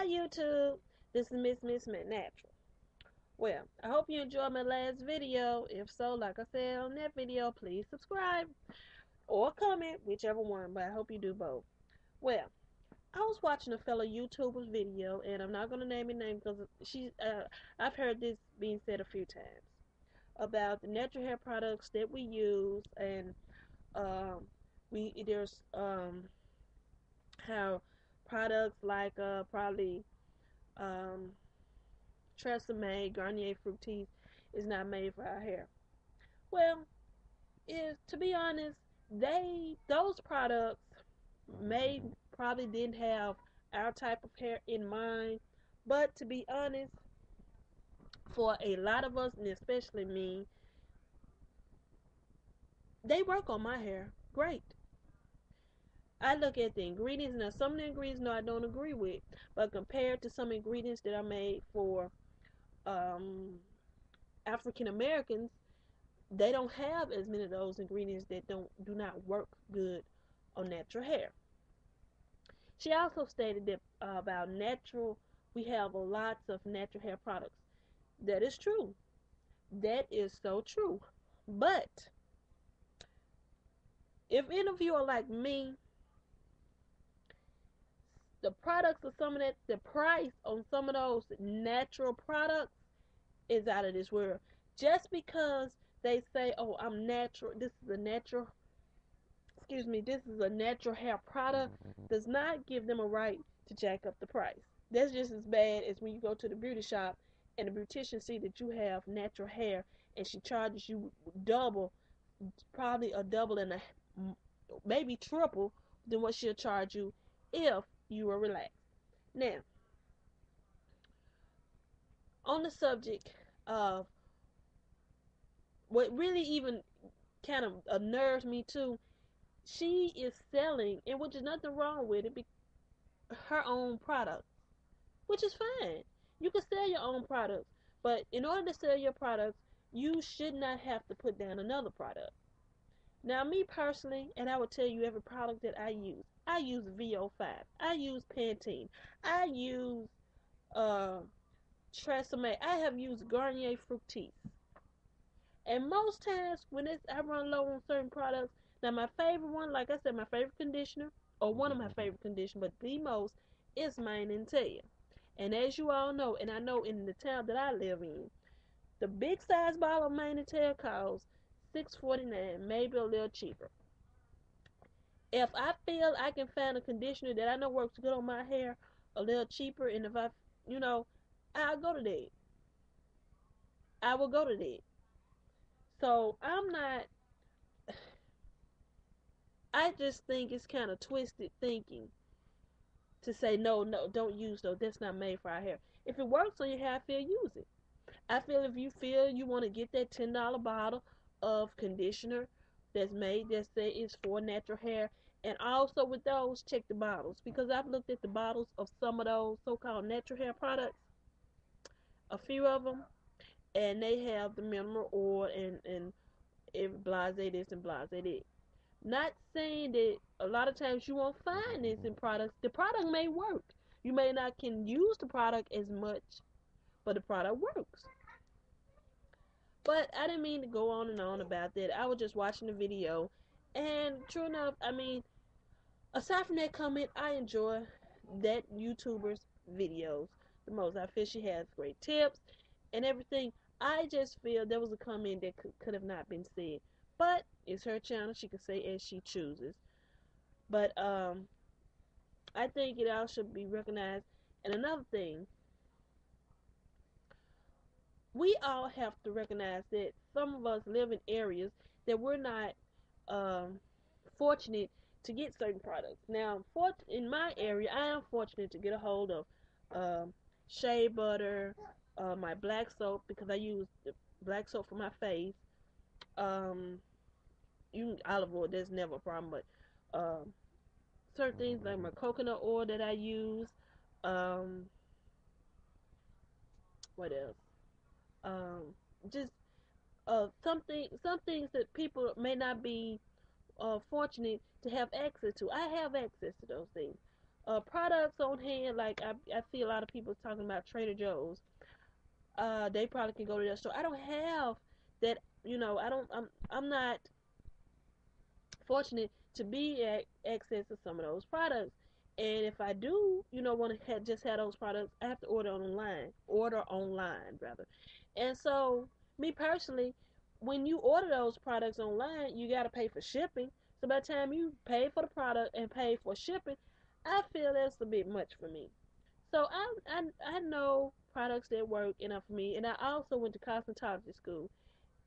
YouTube, this is Miss Natural. Well, I hope you enjoyed my last video. If so, like I said on that video, please subscribe or comment, whichever one, but I hope you do both. Well, I was watching a fellow YouTuber's video, and I'm not going to name his name because I've heard this being said a few times about the natural hair products that we use, and um, there's how products like probably um, Tresemme, Garnier Fructis is not made for our hair. Well, if to be honest, those products may probably didn't have our type of hair in mind, but to be honest, for a lot of us, and especially me, they work on my hair great. I look at the ingredients. Now, some of the ingredients, no, I don't agree with, but compared to some ingredients that are made for um, African Americans, they don't have as many of those ingredients that do not work good on natural hair. She also stated that about natural, we have lots of natural hair products. That is true. That is so true. But if any of you are like me, the products of some of that, the price on some of those natural products is out of this world. Just because they say, "Oh, I'm natural. This is a natural this is a natural hair product," does not give them a right to jack up the price. That's just as bad as when you go to the beauty shop and the beautician see that you have natural hair and she charges you double, probably a double and a maybe triple than what she'll charge you if you were relaxed. Now, on the subject of what really even kind of unnerves me too, she is selling, and which is nothing wrong with it, her own product, which is fine. You can sell your own products, but in order to sell your products, you should not have to put down another product. Now, me personally, and I will tell you every product that I use VO5, I use Pantene, I use uh, Tresemme, I have used Garnier Fructis. And most times when I run low on certain products, now my favorite one, like I said, my favorite conditioner, or one of my favorite conditioners, but the most is Mane and Tail. And as you all know, and I know in the town that I live in, the big size bottle of Mane and Tail costs $6.49, maybe a little cheaper. If I feel I can find a conditioner that I know works good on my hair a little cheaper, and if I'll go to that. I will go to that. So I'm not. I just think it's kind of twisted thinking to say no, no, don't use those. That's not made for our hair. If it works on your hair, I feel use it. I feel if you feel you want to get that $10 bottle of conditioner that say is for natural hair, and also with those, check the bottles, because I've looked at the bottles of some of those so-called natural hair products, a few of them, and they have the mineral oil and blase this and blase that. Not saying that a lot of times you won't find this in products. The product may work. You may not can use the product as much, but the product works. But I didn't mean to go on and on about that. I was just watching the video, and true enough, I mean, aside from that comment, I enjoy that YouTuber's videos the most. I feel she has great tips and everything. I just feel there was a comment that could have not been said, but it's her channel. She can say as she chooses. But I think it all should be recognized. And another thing, we all have to recognize that some of us live in areas that we're not um, fortunate to get certain products. Now, in my area, I am fortunate to get a hold of shea butter, my black soap, because I use the black soap for my face. Um, olive oil, that's never a problem, but certain things like my coconut oil that I use. Um, what else? Um, just some things that people may not be fortunate to have access to. I have access to those things. products on hand. Like I see a lot of people talking about Trader Joe's. They probably can go to that store. I don't have that. I don't. I'm not fortunate to be at access to some of those products. And if I do, want to just have those products, I have to order online rather. And so, me personally, when you order those products online, you got to pay for shipping. So by the time you pay for the product and pay for shipping, I feel that's a bit much for me. So I know products that work enough for me, and I also went to cosmetology school,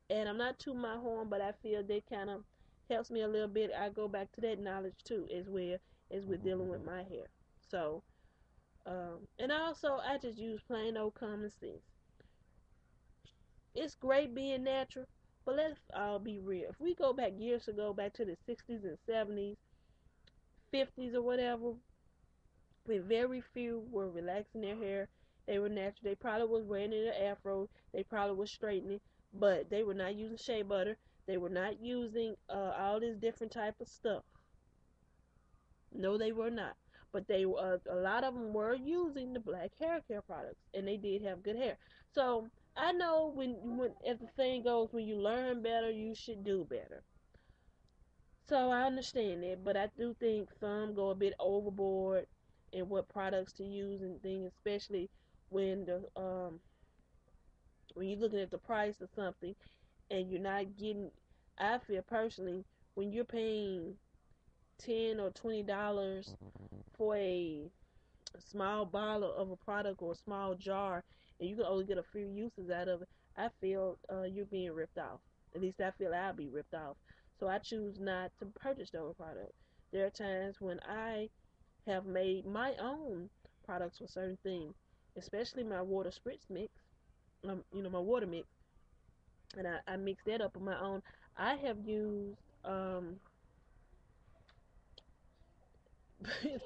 and I'm not tooting my horn, but I feel that kind of helps me a little bit. I go back to that knowledge too, as well as with dealing with my hair. So, and also I just use plain old common sense. It's great being natural, but let's all be real. If we go back years ago, back to the 60s and 70s, 50s or whatever, when very few were relaxing their hair, they were natural. They probably was wearing it an afro. They probably was straightening, but they were not using shea butter. They were not using all this different type of stuff. No, they were not. But a lot of them were using the black hair care products, and they did have good hair. So I know when as the saying goes, when you learn better, you should do better. So I understand it, but I do think some go a bit overboard in what products to use and things, especially when the when you're looking at the price of something and you're not getting. I feel personally when you're paying $10 or $20 for a small bottle of a product or a small jar, and you can only get a few uses out of it, I feel you're being ripped off. At least I feel I'll be ripped off. So I choose not to purchase those products. There are times when I have made my own products for certain things, especially my water spritz mix, my water mix, and I mix that up on my own. I have used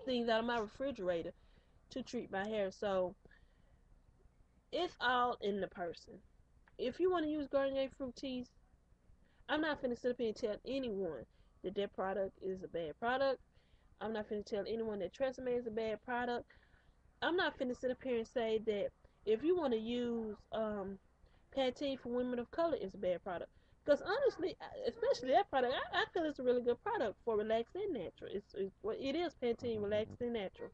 things out of my refrigerator to treat my hair. So it's all in the person. If you want to use Garnier Fructis, I'm not finna sit up here and tell anyone that their product is a bad product. I'm not finna tell anyone that Tresemme is a bad product. I'm not finna sit up here and say that if you want to use Pantene for women of color is a bad product. Because honestly, especially that product, I feel it's a really good product for relaxed and natural. It is Pantene relaxed and natural.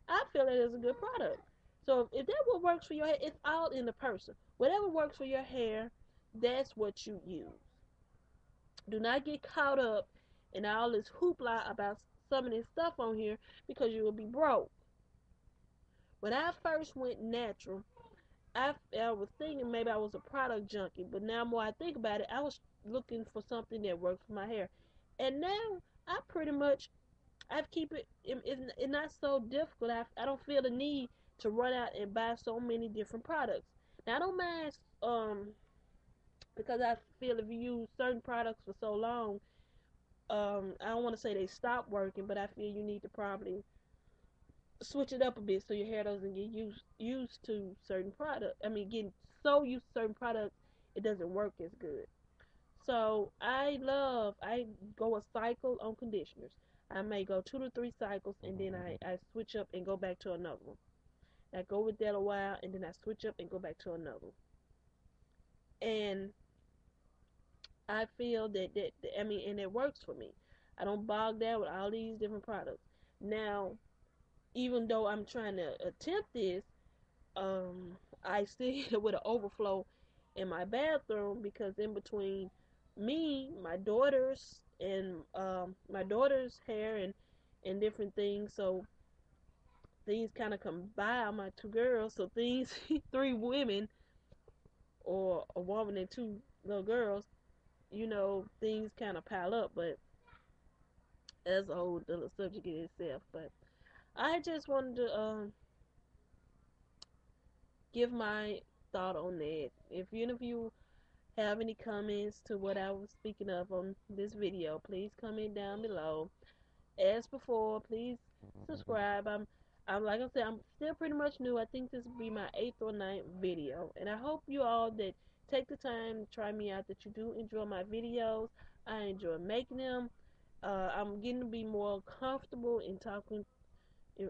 I feel it is a good product. So if that what works for your hair, it's all in the person. Whatever works for your hair, that's what you use. Do not get caught up in all this hoopla about some of this stuff on here because you will be broke. When I first went natural, I was thinking maybe I was a product junkie, but now more I think about it, I was looking for something that worked for my hair, and now I pretty much I keep it's not so difficult. I don't feel the need to run out and buy so many different products. Now I don't mind because I feel if you use certain products for so long, I don't want to say they stop working, but I feel you need to probably switch it up a bit so your hair doesn't get used to certain products. I mean, getting so used to certain products, it doesn't work as good. So I go a cycle on conditioners. I may go 2 to 3 cycles and then I switch up and go back to another one. I go with that a while and then I switch up and go back to another one. And I feel I mean, and it works for me. I don't bog down with all these different products. Now, even though I'm trying to attempt this, I still with an overflow in my bathroom because in between me, my daughter's hair and different things, so things kind of combine on my two girls. So things, three women or a woman and two little girls, things kind of pile up. But that's a whole other subject in itself. But I just wanted to give my thought on that. If any of you have any comments to what I was speaking of on this video, please comment down below. As before, please subscribe. I'm like I said, I'm still pretty much new. I think this will be my 8th or 9th video, and I hope you all that take the time to try me out, that you do enjoy my videos. I enjoy making them. I'm getting to be more comfortable in talking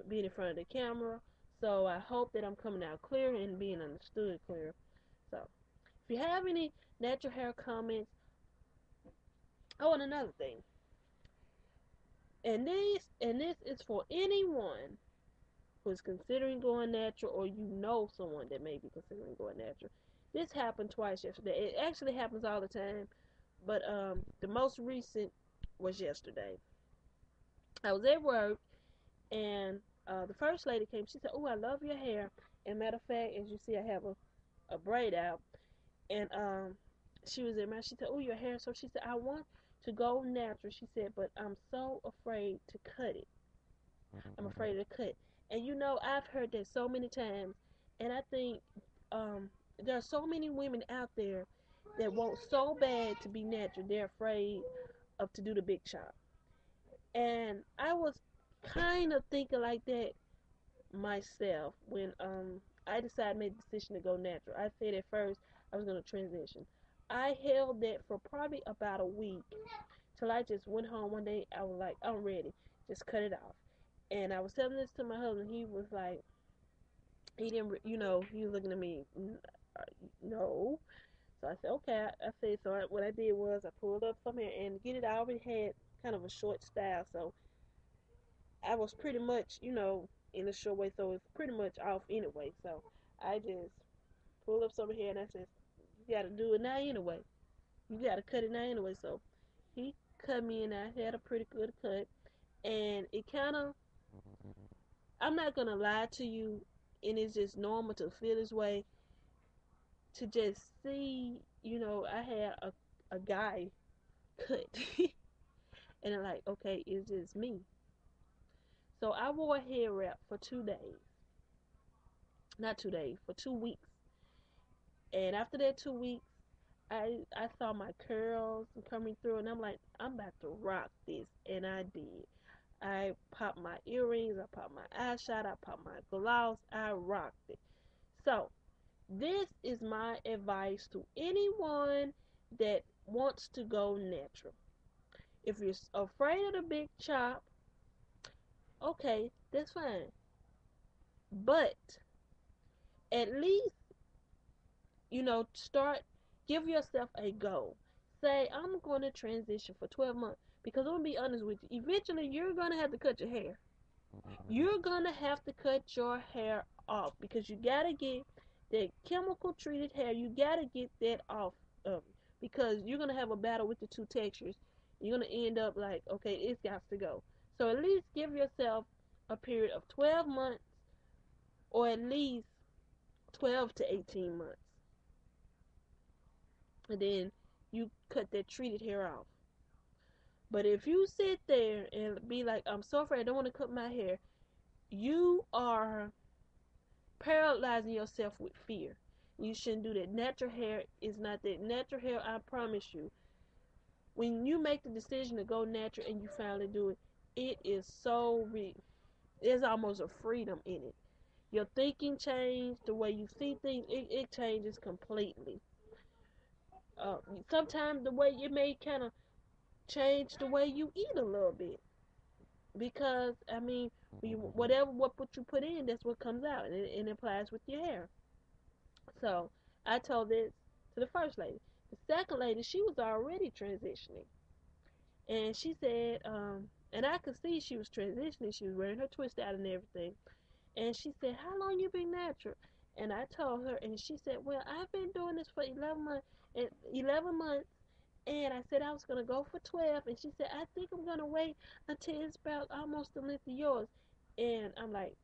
being in front of the camera. So I hope that I'm coming out clear and being understood clear. So if you have any natural hair comments, oh, and another thing, and this is for anyone who's considering going natural, or you know someone that may be considering going natural. This happened twice yesterday. It actually happens all the time, but the most recent was yesterday. I was at work, and the first lady came. She said, "Oh, I love your hair." And matter of fact, as you see, I have a braid out, and she was in my. She said, "Oh, your hair." So she said, "I want to go natural." She said, "But I'm so afraid to cut it. I'm afraid to cut." And you know, I've heard that so many times, and I think there are so many women out there that want so bad to be natural. They're afraid of to do the big chop. And I was kind of thinking like that myself when I decided made the decision to go natural. I said at first I was gonna transition. I held that for probably about a week till I just went home one day. I was like, I'm ready, just cut it off. And I was telling this to my husband. He was like, he didn't, he was looking at me, no. So I said, okay. I said, so what I did was I pulled up some hair and get it. I already had kind of a short style, so I was pretty much, in a short way, so it's pretty much off anyway. So I just pulled up some hair and I said, you got to do it now anyway. You got to cut it now anyway. So he cut me and I had a pretty good cut. And it kind of, I'm not going to lie to you, and it's just normal to feel this way, to just see, I had a guy cut. And I'm like, okay, it's just me. So I wore a hair wrap for 2 days. Not 2 days, for 2 weeks. And after that 2 weeks, I saw my curls coming through, and I'm like, I'm about to rock this, and I did. I popped my earrings, I popped my eyeshadow, I popped my gloss, I rocked it. So this is my advice to anyone that wants to go natural. If you're afraid of the big chop, okay, that's fine. But at least, start, give yourself a goal. Say, I'm going to transition for 12 months. Because I'm going to be honest with you, eventually you're going to have to cut your hair. You're going to have to cut your hair off because you got to get that chemical treated hair. You got to get that off of you because you're going to have a battle with the two textures. You're going to end up like, okay, it's got to go. So at least give yourself a period of 12 months or at least 12 to 18 months. And then you cut that treated hair off. But if you sit there and be like, I'm so afraid, I don't want to cut my hair, you are paralyzing yourself with fear. You shouldn't do that. Natural hair is not that. Natural hair, I promise you, when you make the decision to go natural and you finally do it, it is so there's almost a freedom in it. Your thinking changes, the way you see things, it changes completely. Sometimes the way you may kind of change the way you eat a little bit because I mean, what you put in, that's what comes out, and it applies with your hair. So I told this to the first lady. The second lady, she was already transitioning, and she said, and I could see she was transitioning. She was wearing her twist out and everything, and she said, "How long you been natural?" And I told her, and she said, "Well, I've been doing this for 11 months, and 11 months." And I said I was gonna go for 12, and she said I think I'm gonna wait until it's about almost the length of yours. And I'm like,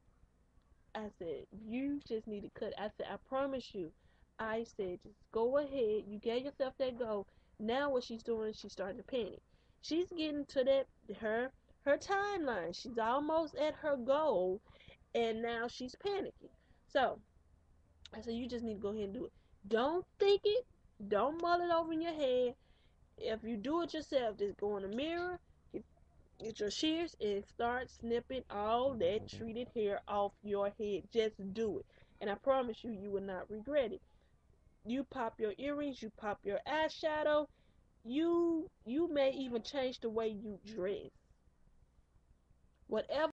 I said you just need to cut. I said I promise you. I said just go ahead. You gave yourself that goal. Now what she's doing, she's starting to panic. She's getting to that her timeline. She's almost at her goal, and now she's panicking. So I said you just need to go ahead and do it. Don't think it. Don't mull it over in your head. If you do it yourself, just go in the mirror, get your shears, and start snipping all that treated hair off your head. Just do it. And I promise you, you will not regret it. You pop your earrings, you pop your eyeshadow, you may even change the way you dress. Whatever